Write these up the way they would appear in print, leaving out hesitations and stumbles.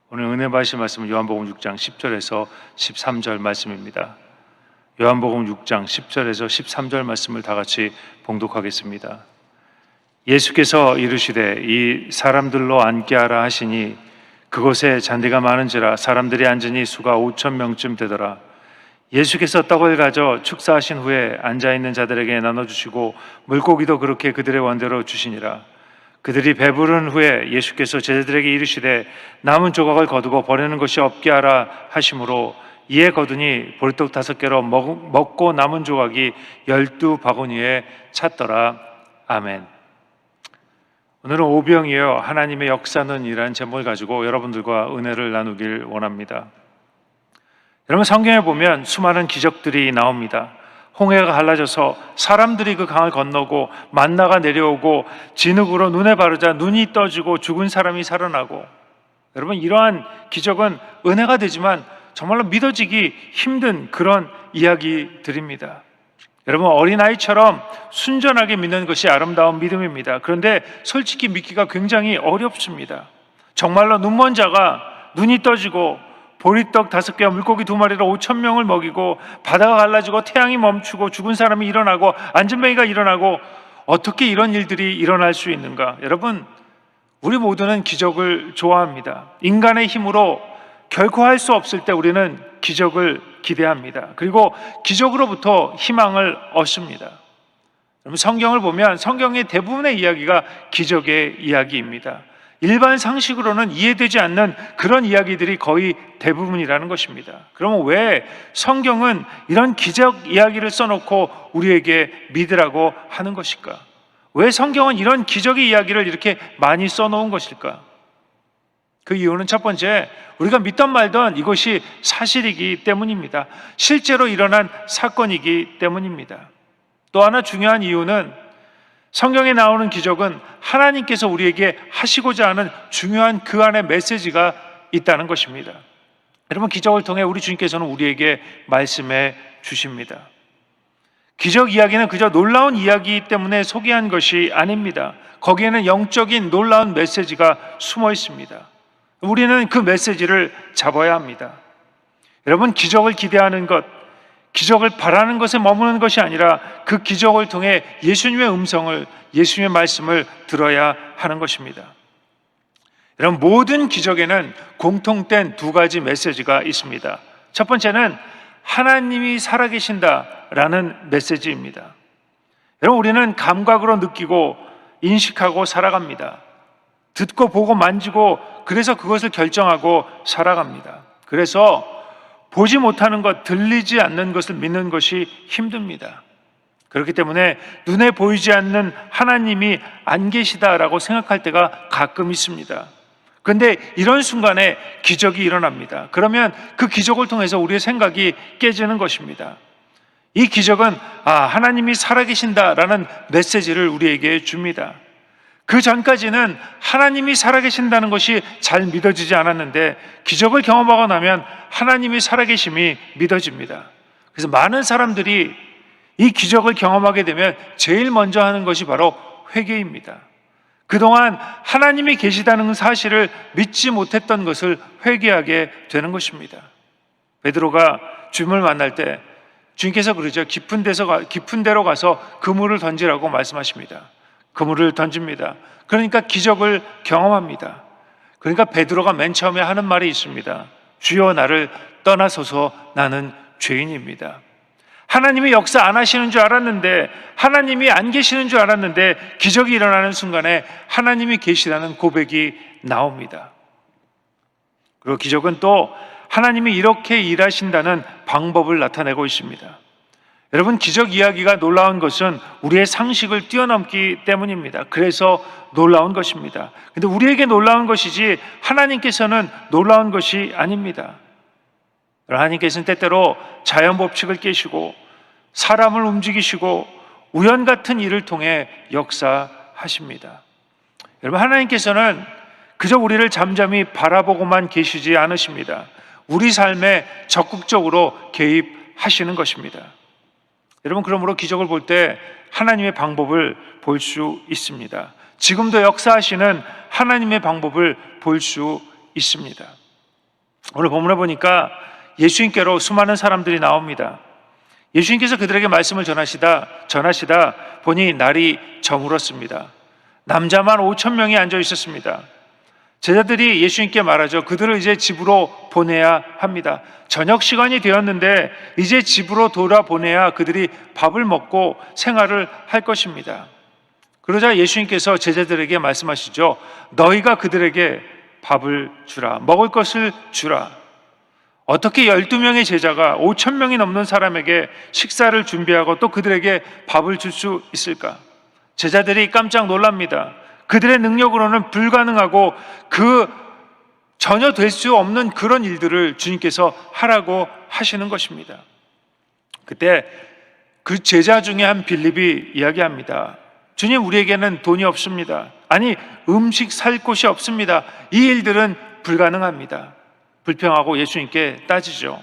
오늘 은혜 받으실 말씀은 요한복음 6장 10절에서 13절 말씀입니다. 요한복음 6장 10절에서 13절 말씀을 다 같이 봉독하겠습니다. 예수께서 이르시되 이 사람들로 앉게 하라 하시니 그곳에 잔디가 많은지라 사람들이 앉으니 수가 5,000명쯤 되더라. 예수께서 떡을 가져 축사하신 후에 앉아있는 자들에게 나눠주시고 물고기도 그렇게 그들의 원대로 주시니라. 그들이 배부른 후에 예수께서 제자들에게 이르시되 남은 조각을 거두고 버리는 것이 없게 하라 하심으로 이에 거두니 보리떡 5개로 먹고 남은 조각이 12바구니에 찼더라. 아멘. 오늘은 오병이어 하나님의 역사는 이라는 제목을 가지고 여러분들과 은혜를 나누길 원합니다. 여러분, 성경에 보면 수많은 기적들이 나옵니다. 홍해가 갈라져서 사람들이 그 강을 건너고 만나가 내려오고 진흙으로 눈에 바르자 눈이 떠지고 죽은 사람이 살아나고, 여러분, 이러한 기적은 은혜가 되지만 정말로 믿어지기 힘든 그런 이야기들입니다. 여러분, 어린아이처럼 순전하게 믿는 것이 아름다운 믿음입니다. 그런데 솔직히 믿기가 굉장히 어렵습니다. 정말로 눈먼 자가 눈이 떠지고 보리떡 5개와 물고기 2마리로 5,000명을 먹이고 바다가 갈라지고 태양이 멈추고 죽은 사람이 일어나고 안전뱅이가 일어나고, 어떻게 이런 일들이 일어날 수 있는가? 여러분, 우리 모두는 기적을 좋아합니다. 인간의 힘으로 결코 할 수 없을 때 우리는 기적을 기대합니다. 그리고 기적으로부터 희망을 얻습니다. 여러분, 성경을 보면 성경의 대부분의 이야기가 기적의 이야기입니다. 일반 상식으로는 이해되지 않는 그런 이야기들이 거의 대부분이라는 것입니다. 그러면 왜 성경은 이런 기적 이야기를 써놓고 우리에게 믿으라고 하는 것일까? 왜 성경은 이런 기적의 이야기를 이렇게 많이 써놓은 것일까? 그 이유는 첫 번째, 우리가 믿던 말던 이것이 사실이기 때문입니다. 실제로 일어난 사건이기 때문입니다. 또 하나 중요한 이유는 성경에 나오는 기적은 하나님께서 우리에게 하시고자 하는 중요한 그 안에 메시지가 있다는 것입니다. 여러분, 기적을 통해 우리 주님께서는 우리에게 말씀해 주십니다. 기적 이야기는 그저 놀라운 이야기 때문에 소개한 것이 아닙니다. 거기에는 영적인 놀라운 메시지가 숨어 있습니다. 우리는 그 메시지를 잡아야 합니다. 여러분, 기적을 기대하는 것, 기적을 바라는 것에 머무는 것이 아니라 그 기적을 통해 예수님의 음성을, 예수님의 말씀을 들어야 하는 것입니다. 여러분, 모든 기적에는 공통된 2가지 메시지가 있습니다. 첫 번째는 하나님이 살아계신다라는 메시지입니다. 여러분, 우리는 감각으로 느끼고 인식하고 살아갑니다. 듣고 보고 만지고, 그래서 그것을 결정하고 살아갑니다. 그래서 보지 못하는 것, 들리지 않는 것을 믿는 것이 힘듭니다. 그렇기 때문에 눈에 보이지 않는 하나님이 안 계시다라고 생각할 때가 가끔 있습니다. 그런데 이런 순간에 기적이 일어납니다. 그러면 그 기적을 통해서 우리의 생각이 깨지는 것입니다. 이 기적은 하나님이 살아계신다라는 메시지를 우리에게 줍니다. 그 전까지는 하나님이 살아계신다는 것이 잘 믿어지지 않았는데 기적을 경험하고 나면 하나님이 살아계심이 믿어집니다. 그래서 많은 사람들이 이 기적을 경험하게 되면 제일 먼저 하는 것이 바로 회개입니다. 그동안 하나님이 계시다는 사실을 믿지 못했던 것을 회개하게 되는 것입니다. 베드로가 주님을 만날 때 주님께서 그러죠. 깊은 데로 가서 그물을 던지라고 말씀하십니다. 그물을 던집니다. 그러니까 기적을 경험합니다. 그러니까 베드로가 맨 처음에 하는 말이 있습니다. 주여, 나를 떠나소서, 나는 죄인입니다. 하나님이 역사 안 하시는 줄 알았는데, 하나님이 안 계시는 줄 알았는데 기적이 일어나는 순간에 하나님이 계시다는 고백이 나옵니다. 그리고 기적은 또 하나님이 이렇게 일하신다는 방법을 나타내고 있습니다. 여러분, 기적 이야기가 놀라운 것은 우리의 상식을 뛰어넘기 때문입니다. 그래서 놀라운 것입니다. 그런데 우리에게 놀라운 것이지 하나님께서는 놀라운 것이 아닙니다. 하나님께서는 때때로 자연 법칙을 깨시고 사람을 움직이시고 우연 같은 일을 통해 역사하십니다. 여러분, 하나님께서는 그저 우리를 잠잠히 바라보고만 계시지 않으십니다. 우리 삶에 적극적으로 개입하시는 것입니다. 여러분, 그러므로 기적을 볼 때 하나님의 방법을 볼 수 있습니다. 지금도 역사하시는 하나님의 방법을 볼 수 있습니다. 오늘 본문에 보니까 예수님께로 수많은 사람들이 나옵니다. 예수님께서 그들에게 말씀을 전하시다 보니 날이 저물었습니다. 남자만 5천 명이 앉아 있었습니다. 제자들이 예수님께 말하죠. 그들을 이제 집으로 보내야 합니다. 저녁 시간이 되었는데 이제 집으로 돌아보내야 그들이 밥을 먹고 생활을 할 것입니다. 그러자 예수님께서 제자들에게 말씀하시죠. 너희가 그들에게 밥을 주라. 먹을 것을 주라. 어떻게 12명의 제자가 5천 명이 넘는 사람에게 식사를 준비하고 또 그들에게 밥을 줄 수 있을까? 제자들이 깜짝 놀랍니다. 그들의 능력으로는 불가능하고 전혀 될 수 없는 그런 일들을 주님께서 하라고 하시는 것입니다. 그때 그 제자 중에 한 빌립이 이야기합니다. 주님, 우리에게는 돈이 없습니다. 아니, 음식 살 곳이 없습니다. 이 일들은 불가능합니다. 불평하고 예수님께 따지죠.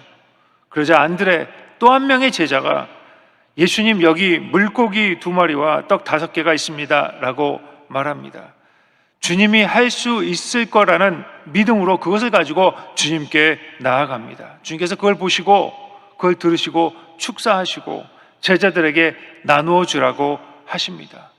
그러자 안드레, 또 한 명의 제자가 예수님, 여기 물고기 2마리와 떡 5개가 있습니다 라고 말합니다. 주님이 할 수 있을 거라는 믿음으로 그것을 가지고 주님께 나아갑니다. 주님께서 그걸 보시고 그걸 들으시고 축사하시고 제자들에게 나누어 주라고 하십니다.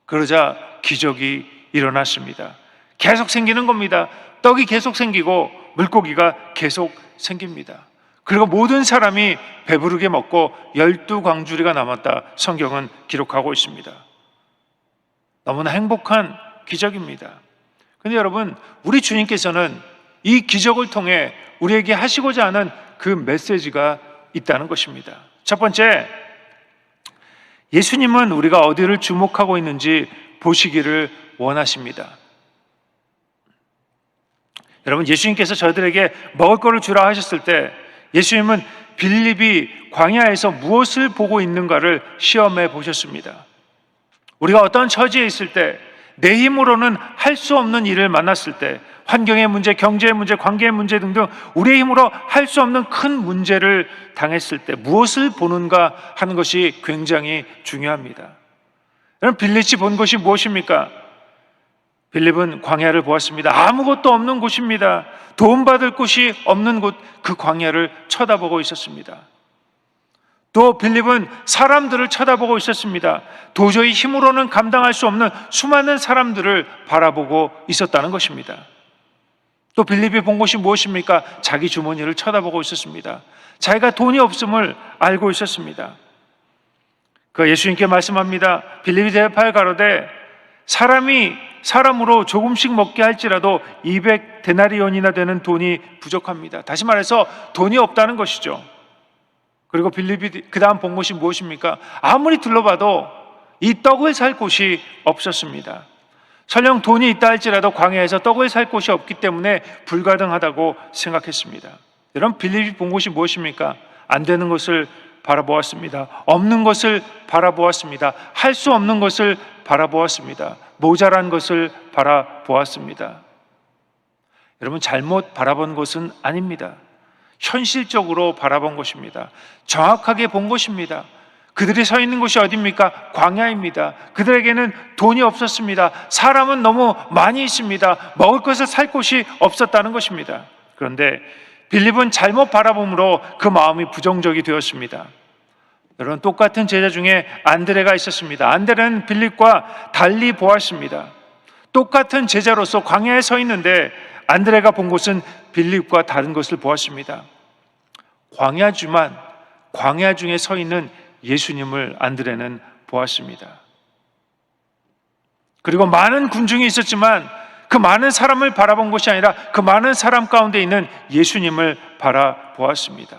그러자 기적이 일어났습니다. 계속 생기는 겁니다. 떡이 계속 생기고 물고기가 계속 생깁니다. 그리고 모든 사람이 배부르게 먹고 12광주리가 남았다 성경은 기록하고 있습니다. 너무나 행복한 기적입니다. 그런데 여러분, 우리 주님께서는 이 기적을 통해 우리에게 하시고자 하는 그 메시지가 있다는 것입니다. 첫 번째, 예수님은 우리가 어디를 주목하고 있는지 보시기를 원하십니다. 여러분, 예수님께서 저들에게 먹을 것을 주라 하셨을 때 예수님은 빌립이 광야에서 무엇을 보고 있는가를 시험해 보셨습니다. 우리가 어떤 처지에 있을 때, 내 힘으로는 할 수 없는 일을 만났을 때, 환경의 문제, 경제의 문제, 관계의 문제 등등 우리의 힘으로 할 수 없는 큰 문제를 당했을 때 무엇을 보는가 하는 것이 굉장히 중요합니다. 여러분, 빌립이 본 것이 무엇입니까? 빌립은 광야를 보았습니다. 아무것도 없는 곳입니다. 도움받을 곳이 없는 곳, 그 광야를 쳐다보고 있었습니다. 또 빌립은 사람들을 쳐다보고 있었습니다. 도저히 힘으로는 감당할 수 없는 수많은 사람들을 바라보고 있었다는 것입니다. 또 빌립이 본 것이 무엇입니까? 자기 주머니를 쳐다보고 있었습니다. 자기가 돈이 없음을 알고 있었습니다. 그 예수님께 말씀합니다. 빌립이 대답하여 가로되 사람으로 조금씩 먹게 할지라도 200데나리온이나 되는 돈이 부족합니다. 다시 말해서 돈이 없다는 것이죠. 그리고 빌립이 그 다음 본 것이 무엇입니까? 아무리 둘러봐도 이 떡을 살 곳이 없었습니다. 설령 돈이 있다 할지라도 광야에서 떡을 살 곳이 없기 때문에 불가능하다고 생각했습니다. 여러분, 빌립이 본 것이 무엇입니까? 안 되는 것을 바라보았습니다. 없는 것을 바라보았습니다. 할 수 없는 것을 바라보았습니다. 모자란 것을 바라보았습니다. 여러분, 잘못 바라본 것은 아닙니다. 현실적으로 바라본 것입니다. 정확하게 본 것입니다. 그들이 서 있는 곳이 어디입니까? 광야입니다. 그들에게는 돈이 없었습니다. 사람은 너무 많이 있습니다. 먹을 것을 살 곳이 없었다는 것입니다. 그런데 빌립은 잘못 바라봄으로 그 마음이 부정적이 되었습니다. 여러분, 똑같은 제자 중에 안드레가 있었습니다. 안드레는 빌립과 달리 보았습니다. 똑같은 제자로서 광야에 서 있는데 안드레가 본 것은 빌립과 다른 것을 보았습니다. 광야지만 광야 중에 서 있는 예수님을 안드레는 보았습니다. 그리고 많은 군중이 있었지만 그 많은 사람을 바라본 것이 아니라 그 많은 사람 가운데 있는 예수님을 바라보았습니다.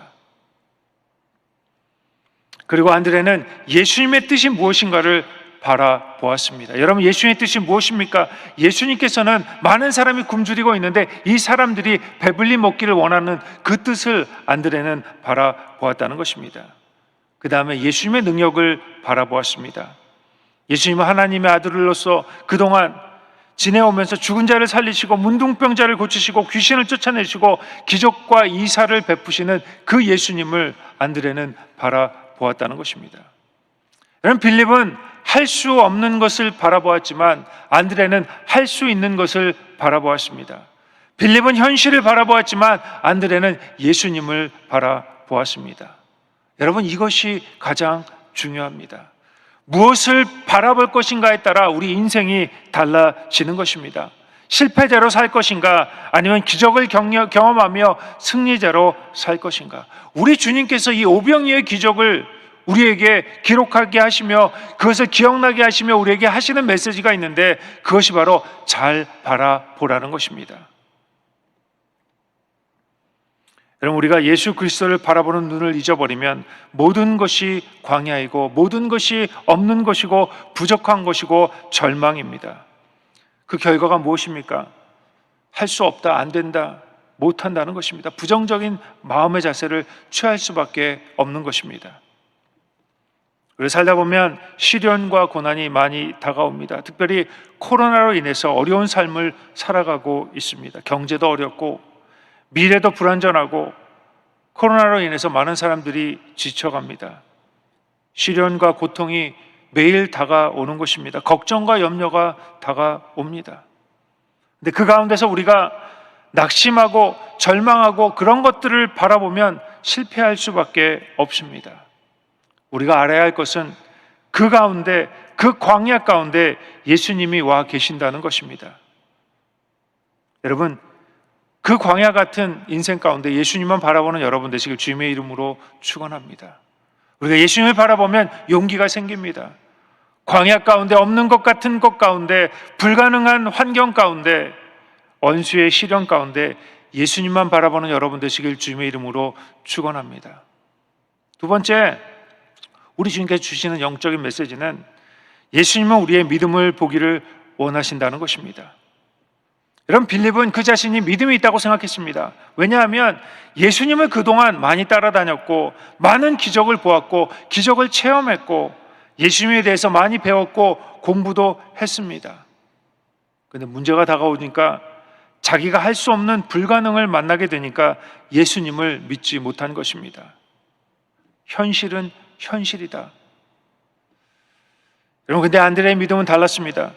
그리고 안드레는 예수님의 뜻이 무엇인가를 바라보았습니다. 여러분, 예수님의 뜻이 무엇입니까? 예수님께서는 많은 사람이 굶주리고 있는데 이 사람들이 배불리 먹기를 원하는 그 뜻을 안드레는 바라보았다는 것입니다. 그 다음에 예수님의 능력을 바라보았습니다. 예수님은 하나님의 아들로서 그동안 지내오면서 죽은 자를 살리시고 문둥병자를 고치시고 귀신을 쫓아내시고 기적과 이사를 베푸시는 그 예수님을 안드레는 바라보았다는 것입니다. 여러분, 빌립은 할 수 없는 것을 바라보았지만 안드레는 할 수 있는 것을 바라보았습니다. 빌립은 현실을 바라보았지만 안드레는 예수님을 바라보았습니다. 여러분, 이것이 가장 중요합니다. 무엇을 바라볼 것인가에 따라 우리 인생이 달라지는 것입니다. 실패자로 살 것인가, 아니면 기적을 경험하며 승리자로 살 것인가. 우리 주님께서 이 오병이어의 기적을 우리에게 기록하게 하시며 그것을 기억나게 하시며 우리에게 하시는 메시지가 있는데, 그것이 바로 잘 바라보라는 것입니다. 여러분, 우리가 예수 그리스도를 바라보는 눈을 잊어버리면 모든 것이 광야이고 모든 것이 없는 것이고 부족한 것이고 절망입니다. 그 결과가 무엇입니까? 할 수 없다, 안 된다, 못한다는 것입니다. 부정적인 마음의 자세를 취할 수밖에 없는 것입니다. 그래서 살다 보면 시련과 고난이 많이 다가옵니다. 특별히 코로나로 인해서 어려운 삶을 살아가고 있습니다. 경제도 어렵고 미래도 불안전하고 코로나로 인해서 많은 사람들이 지쳐갑니다. 시련과 고통이 매일 다가오는 것입니다. 걱정과 염려가 다가옵니다. 근데 그 가운데서 우리가 낙심하고 절망하고 그런 것들을 바라보면 실패할 수밖에 없습니다. 우리가 알아야 할 것은 그 가운데, 그 광야 가운데 예수님이 와 계신다는 것입니다. 여러분, 그 광야 같은 인생 가운데 예수님만 바라보는 여러분 되시길 주님의 이름으로 축원합니다. 우리가 예수님을 바라보면 용기가 생깁니다. 광야 가운데, 없는 것 같은 것 가운데, 불가능한 환경 가운데, 원수의 시련 가운데 예수님만 바라보는 여러분 되시길 주님의 이름으로 축원합니다. 두 번째, 우리 주님께서 주시는 영적인 메시지는 예수님은 우리의 믿음을 보기를 원하신다는 것입니다. 여러분, 빌립은 그 자신이 믿음이 있다고 생각했습니다. 왜냐하면 예수님을 그동안 많이 따라다녔고 많은 기적을 보았고 기적을 체험했고 예수님에 대해서 많이 배웠고 공부도 했습니다. 그런데 문제가 다가오니까 자기가 할 수 없는 불가능을 만나게 되니까 예수님을 믿지 못한 것입니다. 현실은 현실이다. 여러분, 근데 안드레의 믿음은 달랐습니다.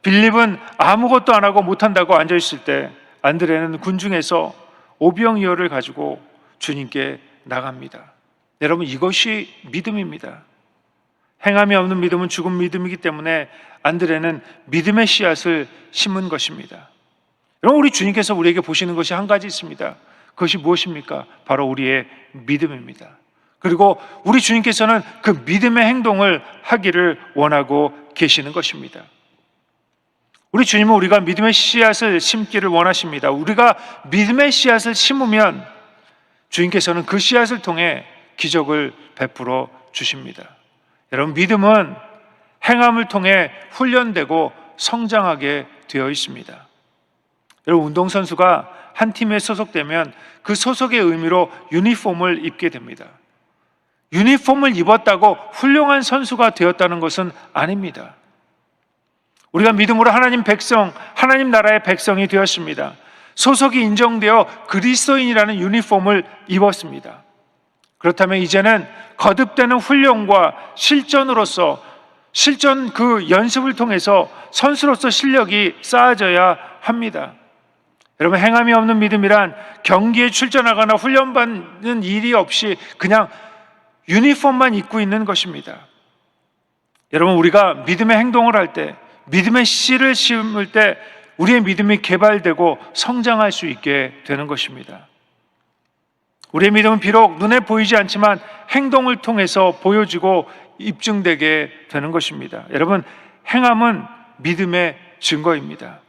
빌립은 아무것도 안 하고 못한다고 앉아있을 때 안드레는 군중에서 오병이어를 가지고 주님께 나갑니다. 여러분, 이것이 믿음입니다. 행함이 없는 믿음은 죽은 믿음이기 때문에 안드레는 믿음의 씨앗을 심은 것입니다. 여러분, 우리 주님께서 우리에게 보시는 것이 한 가지 있습니다. 그것이 무엇입니까? 바로 우리의 믿음입니다. 그리고 우리 주님께서는 그 믿음의 행동을 하기를 원하고 계시는 것입니다. 우리 주님은 우리가 믿음의 씨앗을 심기를 원하십니다. 우리가 믿음의 씨앗을 심으면 주님께서는 그 씨앗을 통해 기적을 베풀어 주십니다. 여러분, 믿음은 행함을 통해 훈련되고 성장하게 되어 있습니다. 여러분, 운동선수가 한 팀에 소속되면 그 소속의 의미로 유니폼을 입게 됩니다. 유니폼을 입었다고 훌륭한 선수가 되었다는 것은 아닙니다. 우리가 믿음으로 하나님 백성, 하나님 나라의 백성이 되었습니다. 소속이 인정되어 그리스도인이라는 유니폼을 입었습니다. 그렇다면 이제는 거듭되는 훈련과 실전으로서 실전 그 연습을 통해서 선수로서 실력이 쌓아져야 합니다. 여러분, 행함이 없는 믿음이란 경기에 출전하거나 훈련받는 일이 없이 그냥 유니폼만 입고 있는 것입니다. 여러분, 우리가 믿음의 행동을 할 때, 믿음의 씨를 심을 때 우리의 믿음이 개발되고 성장할 수 있게 되는 것입니다. 우리의 믿음은 비록 눈에 보이지 않지만 행동을 통해서 보여지고 입증되게 되는 것입니다. 여러분, 행함은 믿음의 증거입니다.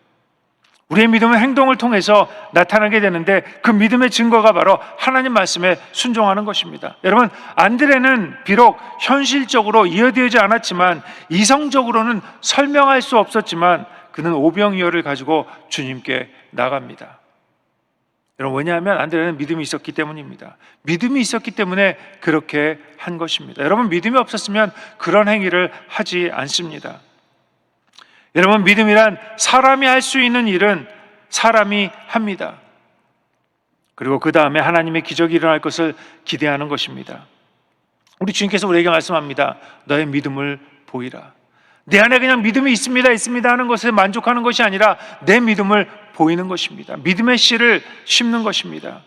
우리의 믿음은 행동을 통해서 나타나게 되는데 그 믿음의 증거가 바로 하나님 말씀에 순종하는 것입니다. 여러분, 안드레는 비록 현실적으로 이해되지 않았지만 이성적으로는 설명할 수 없었지만 그는 오병이어를 가지고 주님께 나갑니다. 여러분, 왜냐하면 안드레는 믿음이 있었기 때문입니다. 믿음이 있었기 때문에 그렇게 한 것입니다. 여러분, 믿음이 없었으면 그런 행위를 하지 않습니다. 여러분, 믿음이란 사람이 할 수 있는 일은 사람이 합니다. 그리고 그 다음에 하나님의 기적이 일어날 것을 기대하는 것입니다. 우리 주님께서 우리에게 말씀합니다. 너의 믿음을 보이라. 내 안에 그냥 믿음이 있습니다 하는 것에 만족하는 것이 아니라 내 믿음을 보이는 것입니다. 믿음의 씨를 심는 것입니다.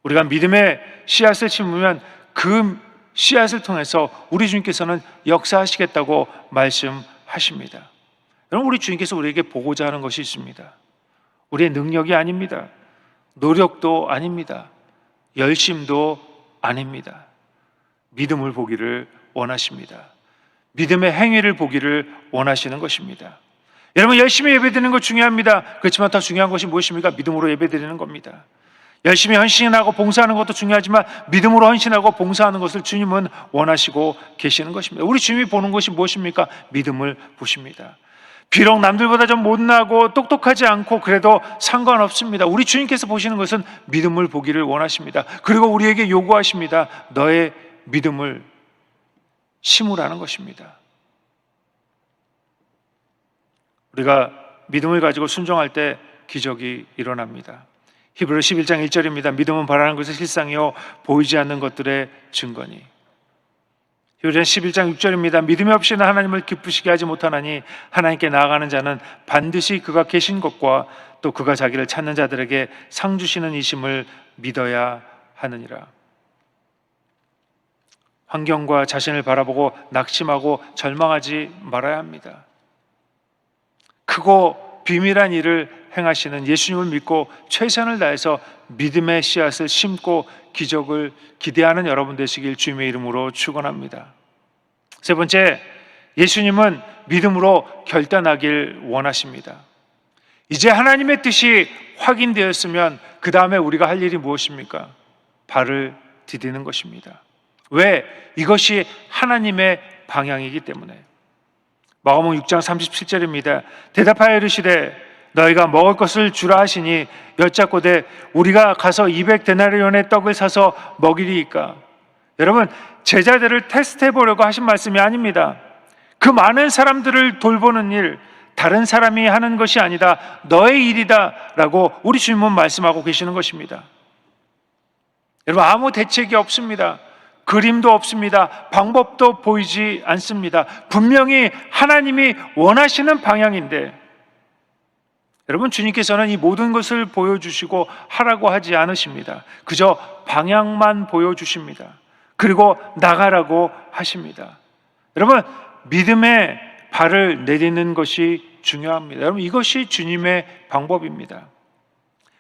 우리가 믿음의 씨앗을 심으면 그 씨앗을 통해서 우리 주님께서는 역사하시겠다고 말씀하십니다. 여러분, 우리 주님께서 우리에게 보고자 하는 것이 있습니다. 우리의 능력이 아닙니다. 노력도 아닙니다. 열심도 아닙니다. 믿음을 보기를 원하십니다. 믿음의 행위를 보기를 원하시는 것입니다. 여러분, 열심히 예배드리는 것 중요합니다. 그렇지만 더 중요한 것이 무엇입니까? 믿음으로 예배드리는 겁니다. 열심히 헌신하고 봉사하는 것도 중요하지만 믿음으로 헌신하고 봉사하는 것을 주님은 원하시고 계시는 것입니다. 우리 주님이 보는 것이 무엇입니까? 믿음을 보십니다. 비록 남들보다 좀 못나고 똑똑하지 않고 그래도 상관없습니다. 우리 주님께서 보시는 것은 믿음을 보기를 원하십니다. 그리고 우리에게 요구하십니다. 너의 믿음을 심으라는 것입니다. 우리가 믿음을 가지고 순종할 때 기적이 일어납니다. 히브리서 11장 1절입니다. 믿음은 바라는 것의 실상이요 보이지 않는 것들의 증거니. 히브리서 11장 6절입니다. 믿음이 없이는 하나님을 기쁘시게 하지 못하나니 하나님께 나아가는 자는 반드시 그가 계신 것과 또 그가 자기를 찾는 자들에게 상 주시는 이심을 믿어야 하느니라. 환경과 자신을 바라보고 낙심하고 절망하지 말아야 합니다. 크고 비밀한 일을 행하시는 예수님을 믿고 최선을 다해서 믿음의 씨앗을 심고 기적을 기대하는 여러분 되시길 주님의 이름으로 축원합니다. 세 번째, 예수님은 믿음으로 결단하길 원하십니다. 이제 하나님의 뜻이 확인되었으면 그 다음에 우리가 할 일이 무엇입니까? 발을 디디는 것입니다. 왜? 이것이 하나님의 방향이기 때문에. 마가복음 6장 37절입니다. 대답하여 이르시되 너희가 먹을 것을 주라 하시니 여쭙고되 우리가 가서 200데나리온의 떡을 사서 먹이리이까. 여러분, 제자들을 테스트해 보려고 하신 말씀이 아닙니다. 그 많은 사람들을 돌보는 일, 다른 사람이 하는 것이 아니다, 너의 일이다 라고 우리 주님은 말씀하고 계시는 것입니다. 여러분, 아무 대책이 없습니다. 그림도 없습니다. 방법도 보이지 않습니다. 분명히 하나님이 원하시는 방향인데, 여러분, 주님께서는 이 모든 것을 보여주시고 하라고 하지 않으십니다. 그저 방향만 보여주십니다. 그리고 나가라고 하십니다. 여러분, 믿음의 발을 내딛는 것이 중요합니다. 여러분, 이것이 주님의 방법입니다.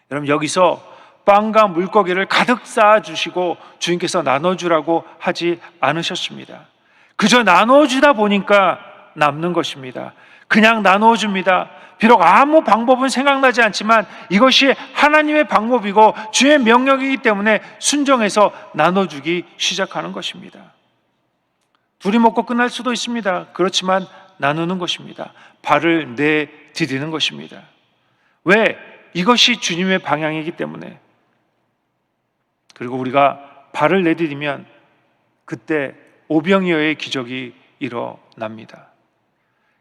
여러분, 여기서 빵과 물고기를 가득 쌓아주시고 주님께서 나눠주라고 하지 않으셨습니다. 그저 나눠주다 보니까 남는 것입니다. 그냥 나눠줍니다. 비록 아무 방법은 생각나지 않지만 이것이 하나님의 방법이고 주의 명령이기 때문에 순종해서 나눠주기 시작하는 것입니다. 둘이 먹고 끝날 수도 있습니다. 그렇지만 나누는 것입니다. 발을 내디디는 것입니다. 왜? 이것이 주님의 방향이기 때문에. 그리고 우리가 발을 내디디면 그때 오병이어의 기적이 일어납니다.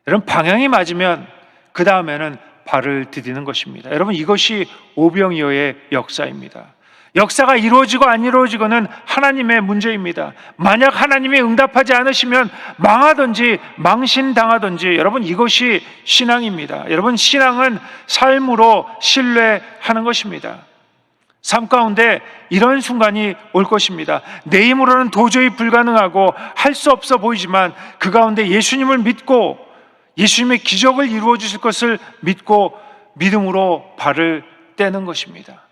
여러분, 방향이 맞으면 그 다음에는 발을 디디는 것입니다. 여러분, 이것이 오병이어의 역사입니다. 역사가 이루어지고 안 이루어지고는 하나님의 문제입니다. 만약 하나님이 응답하지 않으시면 망하든지 망신당하든지, 여러분, 이것이 신앙입니다. 여러분, 신앙은 삶으로 신뢰하는 것입니다. 삶 가운데 이런 순간이 올 것입니다. 내 힘으로는 도저히 불가능하고 할 수 없어 보이지만 그 가운데 예수님을 믿고 예수님의 기적을 이루어 주실 것을 믿고 믿음으로 발을 떼는 것입니다.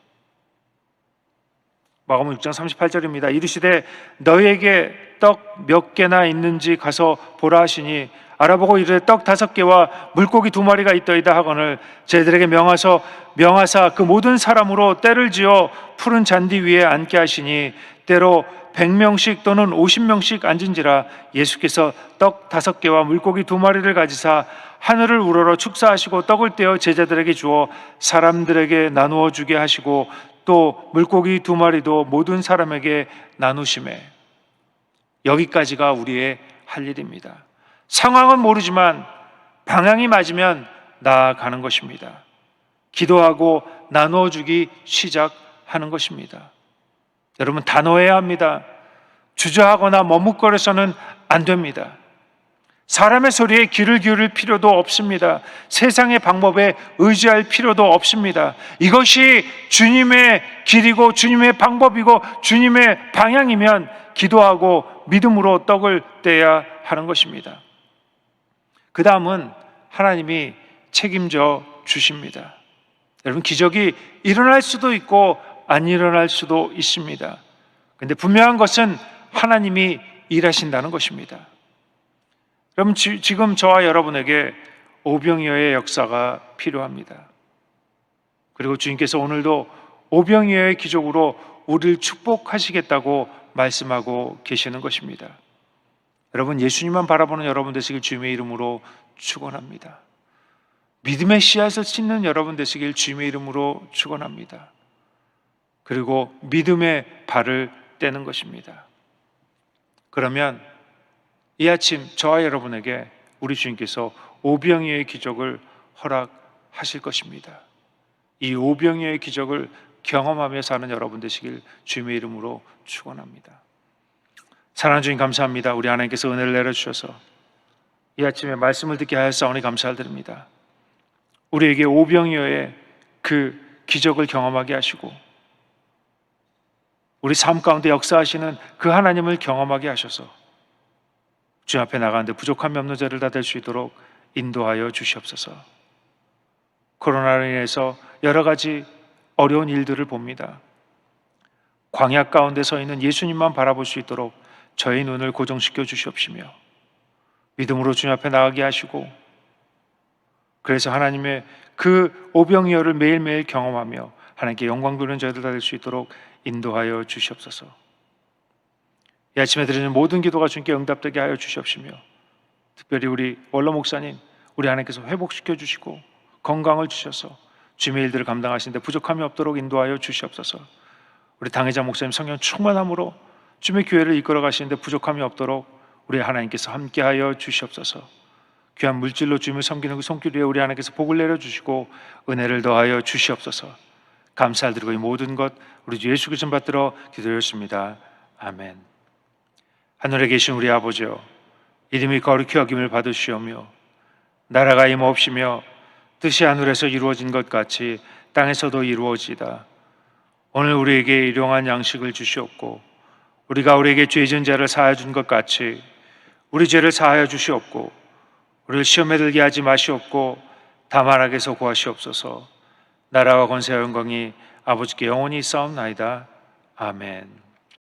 마가복음 6장 38절입니다. 이르시되 너희에게 떡 몇 개나 있는지 가서 보라 하시니 알아보고 이르되 떡 5개와 물고기 2마리가 있더이다 하거늘 저희들에게 명하사 그 모든 사람으로 떼를 지어 푸른 잔디 위에 앉게 하시니 때로 100명씩 또는 50명씩 앉은지라. 예수께서 떡 5개와 물고기 2마리를 가지사 하늘을 우러러 축사하시고 떡을 떼어 제자들에게 주어 사람들에게 나누어 주게 하시고 또 물고기 2마리도 모든 사람에게 나누시매. 여기까지가 우리의 할 일입니다. 상황은 모르지만 방향이 맞으면 나아가는 것입니다. 기도하고 나누어 주기 시작하는 것입니다. 여러분, 단호해야 합니다. 주저하거나 머뭇거려서는 안 됩니다. 사람의 소리에 귀를 기울일 필요도 없습니다. 세상의 방법에 의지할 필요도 없습니다. 이것이 주님의 길이고 주님의 방법이고 주님의 방향이면 기도하고 믿음으로 떡을 떼야 하는 것입니다. 그 다음은 하나님이 책임져 주십니다. 여러분, 기적이 일어날 수도 있고 안 일어날 수도 있습니다. 그런데 분명한 것은 하나님이 일하신다는 것입니다. 그럼 지금 저와 여러분에게 오병이어의 역사가 필요합니다. 그리고 주님께서 오늘도 오병이어의 기적으로 우리를 축복하시겠다고 말씀하고 계시는 것입니다. 여러분, 예수님만 바라보는 여러분 되시길 주님의 이름으로 축원합니다. 믿음의 씨앗을 씻는 여러분 되시길 주님의 이름으로 축원합니다. 그리고 믿음의 발을 떼는 것입니다. 그러면 이 아침 저와 여러분에게 우리 주님께서 오병이어의 기적을 허락하실 것입니다. 이 오병이어의 기적을 경험하며 사는 여러분 되시길 주님의 이름으로 축원합니다. 사랑하는 주님, 감사합니다. 우리 하나님께서 은혜를 내려주셔서 이 아침에 말씀을 듣게 하였사오니 감사를 드립니다. 우리에게 오병이어의 그 기적을 경험하게 하시고 우리 삶 가운데 역사하시는 그 하나님을 경험하게 하셔서 주님 앞에 나가는데 부족함이 없는 자를 다 될 수 있도록 인도하여 주시옵소서. 코로나로 인해서 여러 가지 어려운 일들을 봅니다. 광야 가운데 서 있는 예수님만 바라볼 수 있도록 저희 눈을 고정시켜 주시옵시며 믿음으로 주님 앞에 나가게 하시고, 그래서 하나님의 그 오병이어를 매일매일 경험하며 하나님께 영광 돌리는 저희들 다 될 수 있도록 인도하여 주시옵소서. 이 아침에 드리는 모든 기도가 주님께 응답되게 하여 주시옵시며, 특별히 우리 원로 목사님, 우리 하나님께서 회복시켜 주시고 건강을 주셔서 주님의 일들을 감당하시는데 부족함이 없도록 인도하여 주시옵소서. 우리 당회장 목사님 성령 충만함으로 주님의 교회를 이끌어 가시는데 부족함이 없도록 우리 하나님께서 함께하여 주시옵소서. 귀한 물질로 주님을 섬기는 그 손길 위에 우리 하나님께서 복을 내려주시고 은혜를 더하여 주시옵소서. 감사를 드리고 이 모든 것 우리 주 예수 그리스도 받들어 기도드렸습니다. 아멘. 하늘에 계신 우리 아버지여, 이름이 거룩히 여김을 받으시오며 나라가 임하옵시며 뜻이 하늘에서 이루어진 것 같이 땅에서도 이루어지이다. 오늘 우리에게 일용할 양식을 주시옵고 우리가 우리에게 죄 지은 자를 사하여 준 것 같이 우리 죄를 사하여 주시옵고 우리를 시험에 들게 하지 마시옵고 다만 악에서 구하시옵소서. 나라와 권세와 영광이 아버지께 영원히 있사옵나이다. 아멘.